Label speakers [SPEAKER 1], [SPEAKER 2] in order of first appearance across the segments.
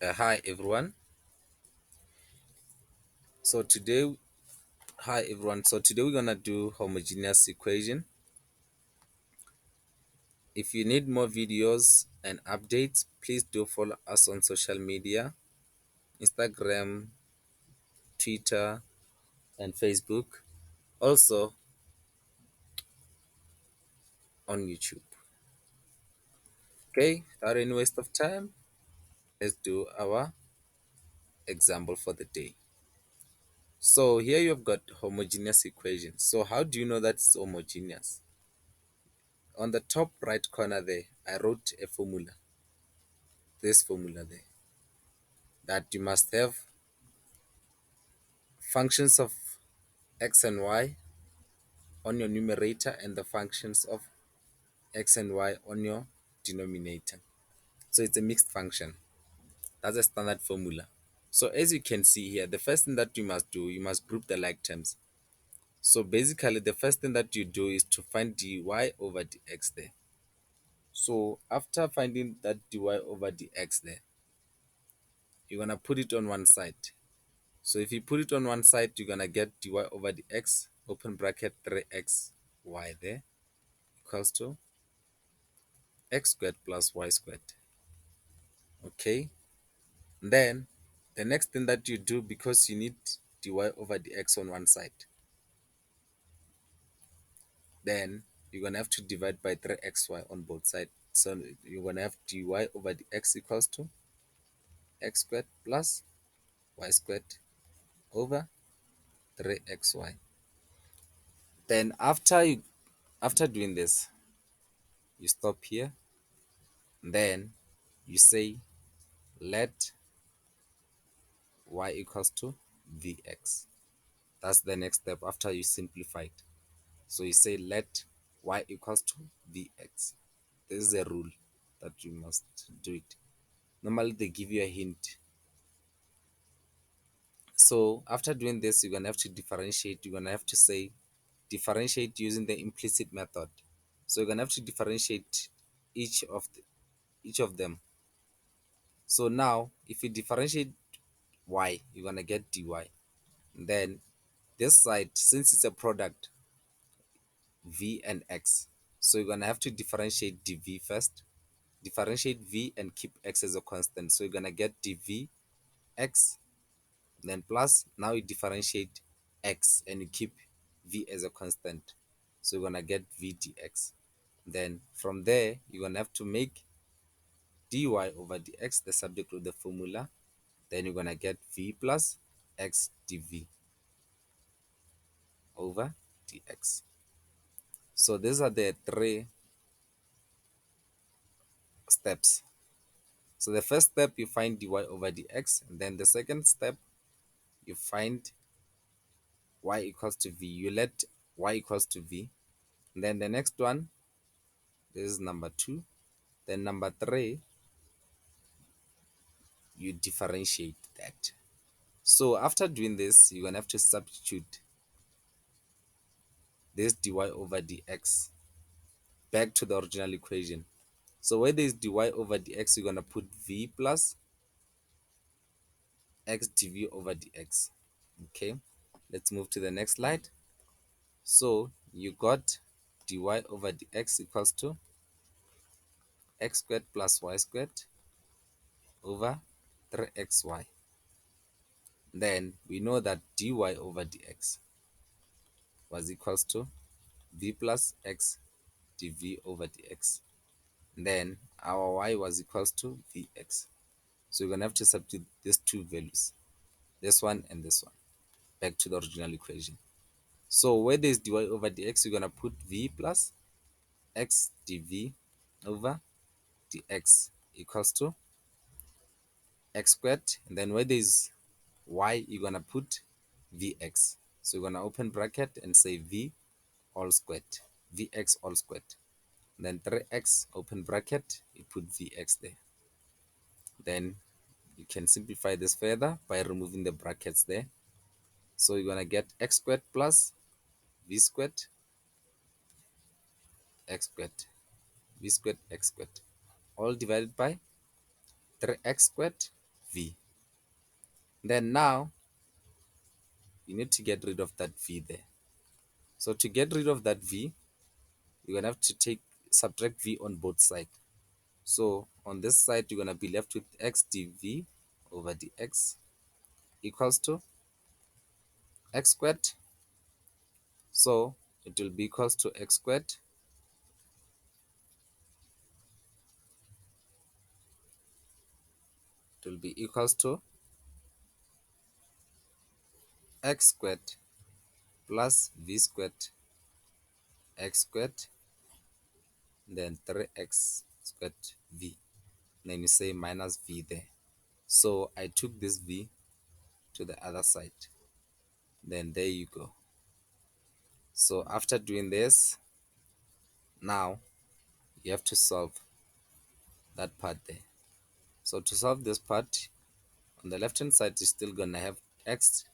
[SPEAKER 1] Hi everyone. So today, Hi everyone. So today we're gonna do homogeneous equation. If you need more videos and updates, please do follow us on social media, Instagram, Twitter, and Facebook. Also on YouTube. Okay, without any waste of time, let's do our example for the day. So here you've got homogeneous equation. So how do you know that it's homogeneous? On the top right corner there, I wrote a formula. This formula there. That you must have functions of x and y on your numerator and the functions of x and y on your denominator. So it's a mixed function. That's a standard formula. So as you can see here, the first thing that you must do, you must group the like terms. So basically the first thing that you do is to find dy over dx there. So after finding that dy over dx there, you're going to put it on one side. So if you put it on one side, you're going to get dy over dx, open bracket 3xy there, equals to x squared plus y squared. Okay. Then the next thing that you do, because you need dy over dx on one side, then you're going to have to divide by 3xy on both sides. So you're going to have dy over dx equals to x squared plus y squared over 3xy. Then after doing this, you stop here. Then you say let y equals to vx. That's the next step after you simplify it. So you say let y equals to vx. This is a rule that you must do it. Normally they give you a hint. So after doing this, you're gonna have to differentiate. You're gonna have to say differentiate using the implicit method. So you're gonna have to differentiate each of them. So now if you differentiate y, you're gonna get dy. Then this side, since it's a product, v and x, so you're gonna have to differentiate dv first. Differentiate v and keep x as a constant. So you're gonna get dv x, then plus, now you differentiate x and you keep v as a constant. So you're gonna get v dx. Then from there, you're gonna have to make dy over dx the subject of the formula. Then you're gonna get v plus x dv over dx. So these are the three steps. So the first step, you find dy over dx, and then the second step, you find y equals to v. You let y equals to v. And then the next one, this is number 2. Then number 3, you differentiate that. So after doing this, you're going to have to substitute this dy over dx back to the original equation. So where there is dy over dx, you're going to put v plus x dv over dx. Okay, let's move to the next slide. So you got dy over dx equals to x squared plus y squared over 3xy. Then we know that dy over dx was equals to v plus x dv over dx. Then our y was equals to vx. So you're going to have to substitute these two values, this one and this one, back to the original equation. So where there's dy over dx, you're going to put v plus x dv over dx equals to x squared. And then where there's y, you're going to put vx. So you're going to open bracket and say v all squared, vx all squared. Then 3x, open bracket, you put vx there. Then you can simplify this further by removing the brackets there. So you're going to get x squared plus v squared x squared, v squared x squared, all divided by 3x squared v. Then now you need to get rid of that v there. So to get rid of that v, you're gonna have to subtract v on both sides. So on this side you're gonna be left with x dv over dx equals to x squared. So it will be equals to x squared it will be equals to x squared plus v squared x squared, then 3x squared v. Then you say minus v there. So I took this v to the other side. Then there you go. So after doing this, now you have to solve that part there. So to solve this part, on the left hand side, you're still gonna have x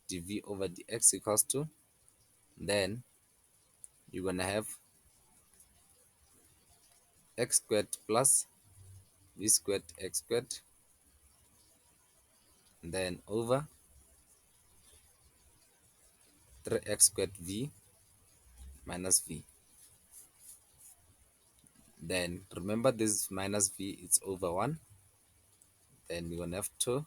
[SPEAKER 1] dv over dx equals to, then you're gonna have x squared plus v squared x squared, then over 3x squared v minus v. Then remember this minus v, it's over 1. Then you're gonna have to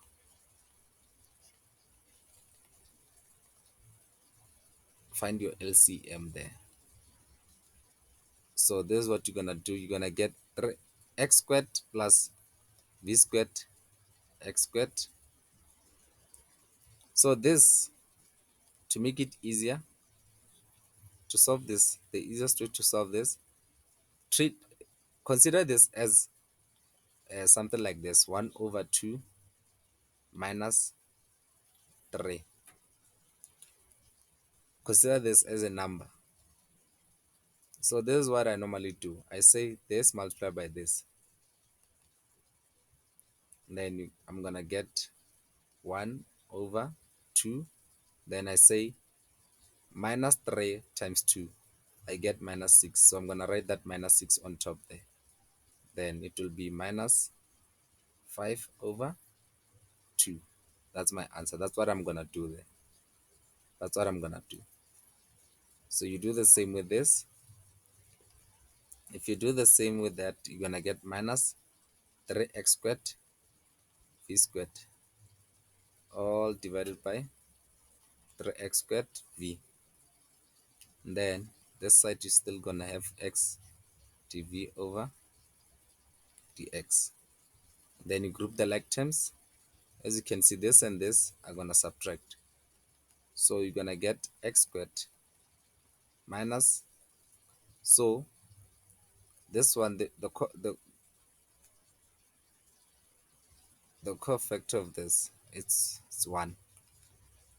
[SPEAKER 1] find your LCM there. So this is what you're gonna do. You're gonna get 3x squared plus v squared x squared. So this, to make it easier to solve this, the easiest way to solve this, consider this as something like this: 1 over 2 minus 3. Consider this as a number. So this is what I normally do. I say this multiplied by this. Then I'm gonna get 1 over 2. Then I say minus 3 times 2. I get minus 6. So I'm gonna write that minus 6 on top there. Then it will be minus 5 over 2. That's my answer. That's what I'm gonna do there. That's what I'm gonna do. So you do the same with this. If you do the same with that, you're gonna get minus 3x squared v squared all divided by 3x squared v. And then this side is still gonna have x dv over dx. Then you group the like terms. As you can see, this and this are gonna subtract. So you're gonna get x squared minus, so this one, the cofactor of this, it's 1.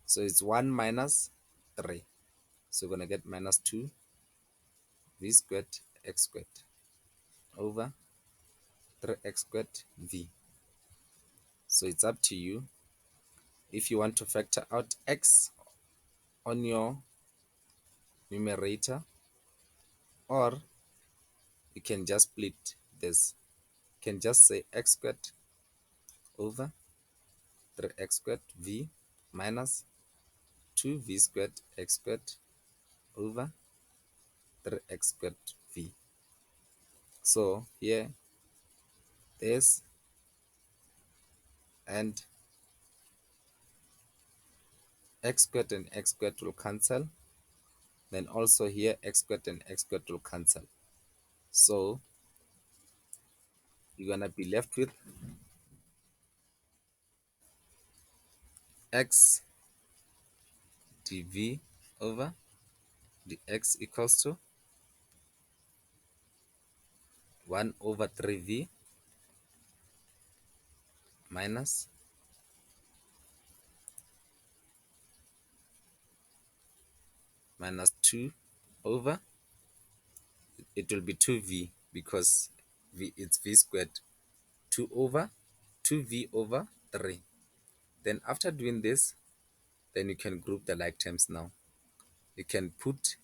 [SPEAKER 1] So it's 1 minus 3. So you're gonna get minus 2 v squared x squared over 3x squared v. So it's up to you if you want to factor out x on your numerator, or you can just split this. You can just say x squared over 3x squared v minus 2v squared x squared over 3x squared v. So here, this and x squared and x squared will cancel. Then also here, x squared and x squared will cancel. So you're gonna be left with x dv over dx equals to 1 over 3v minus minus 2 over, it will be 2v because v, it's v squared, 2 over 2v over 3. Then after doing this, then you can group the like terms now. You can put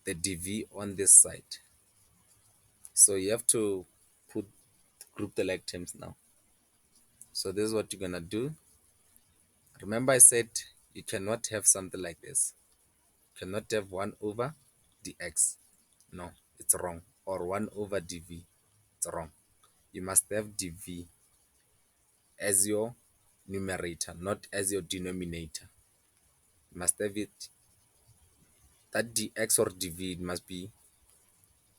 [SPEAKER 1] the dv on this side. So you have to group the like terms now. So this is what you're gonna do. Remember I said you cannot have something like this. You cannot have 1 over dx. No, it's wrong. Or 1 over dv. It's wrong. You must have dv as your numerator, not as your denominator. You must have it, that dx or dv must be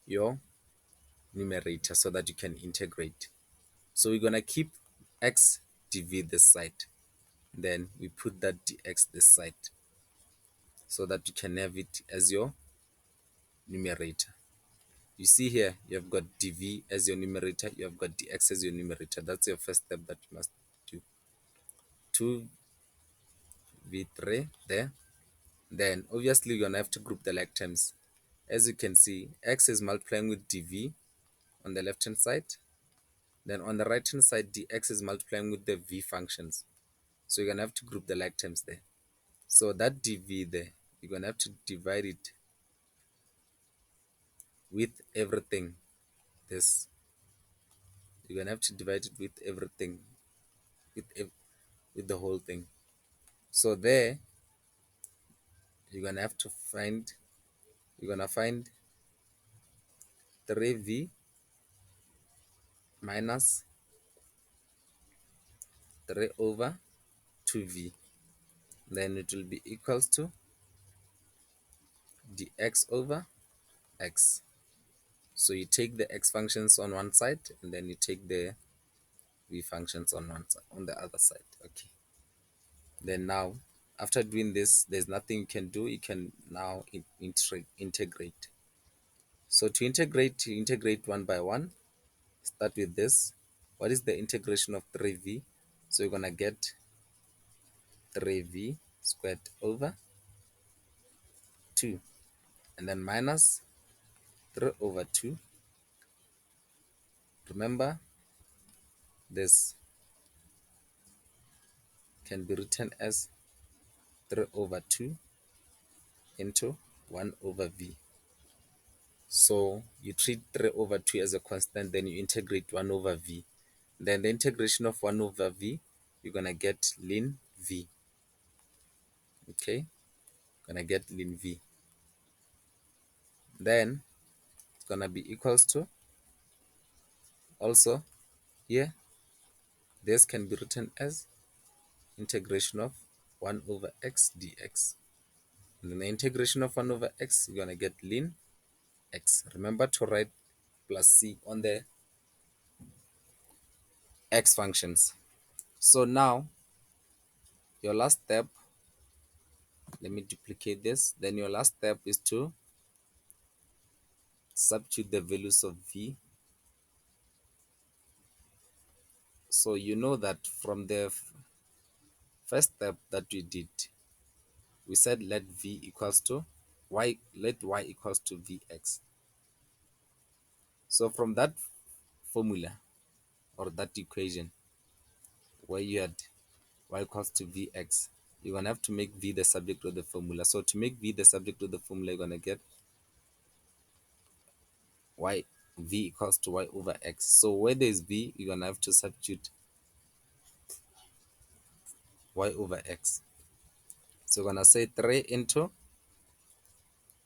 [SPEAKER 1] your numerator so that you can integrate. So we're gonna keep x dv this side, then we put that dx this side so that you can have it as your numerator. You see here, you have got dv as your numerator, you have got dx as your numerator. That's your first step that you must do. 2v3 there. Then obviously you're gonna have to group the like terms. As you can see, x is multiplying with dv on the left hand side. Then on the right hand side, dx is multiplying with the v functions. So you're gonna have to group the like terms there. So that dv there, you're gonna have to divide it with everything. This, you're gonna have to divide it with everything, with with the whole thing. So there, you're gonna have to find, you're gonna find 3v minus 3 over 2v. Then it will be equals to dx over x. So you take the x functions on one side and then you take the v functions on one side, on the other side. Okay. Then now, after doing this, there's nothing you can do. You can now integrate. So to integrate, you integrate one by one. Start with this. What is the integration of 3v? So you're gonna get 3v squared over 2, and then minus 3 over 2. Remember, this can be written as 3 over 2 into 1 over v. So you treat 3 over 2 as a constant, then you integrate 1 over v. Then the integration of 1 over v, you're going to get ln v. Okay, going to get ln v. Then it's going to be equals to, also here, this can be written as integration of 1 over x dx. And then the integration of 1 over x, you're going to get ln x. Remember to write plus c on the x functions. So now, your last step, let me duplicate this. Then your last step is to substitute the values of v. So you know that from the first step that we did, we said let v equals to y, let y equals to vx. So from that formula or that equation where you had y equals to vx, you're gonna have to make v the subject of the formula. So to make v the subject of the formula, you're gonna get y, v equals to y over x. So where there is v, you're gonna have to substitute y over x. So we're gonna say 3 into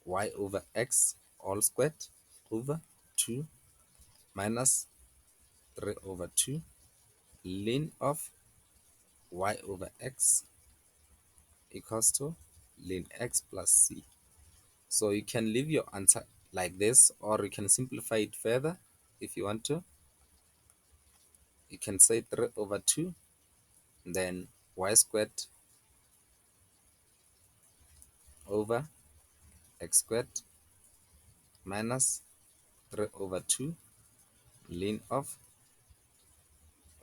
[SPEAKER 1] y over x all squared over 2 minus 3 over 2 ln of y over x equals to ln x plus c. So you can leave your answer like this, or you can simplify it further if you want to. You can say 3 over 2, then y squared over x squared minus 3 over 2 ln of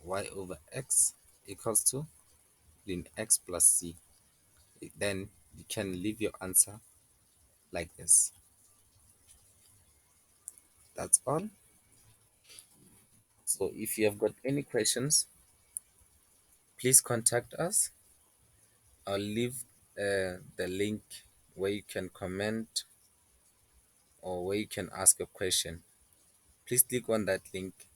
[SPEAKER 1] y over x equals to ln x plus c. Then you can leave your answer like this. That's all. So if you have got any questions, please contact us. I'll leave the link where you can comment or where you can ask a question. Please click on that link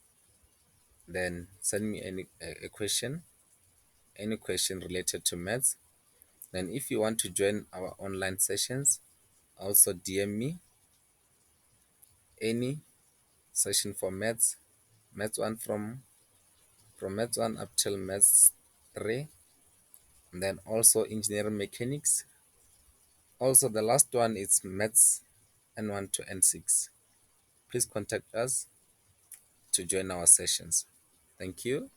[SPEAKER 1] Then send me a question, any question related to maths. Then if you want to join our online sessions, also DM me any session for maths, maths 1 from maths 1 up till maths 3, and then also engineering mechanics. Also the last one is maths N1 to N6. Please contact us to join our sessions. Thank you.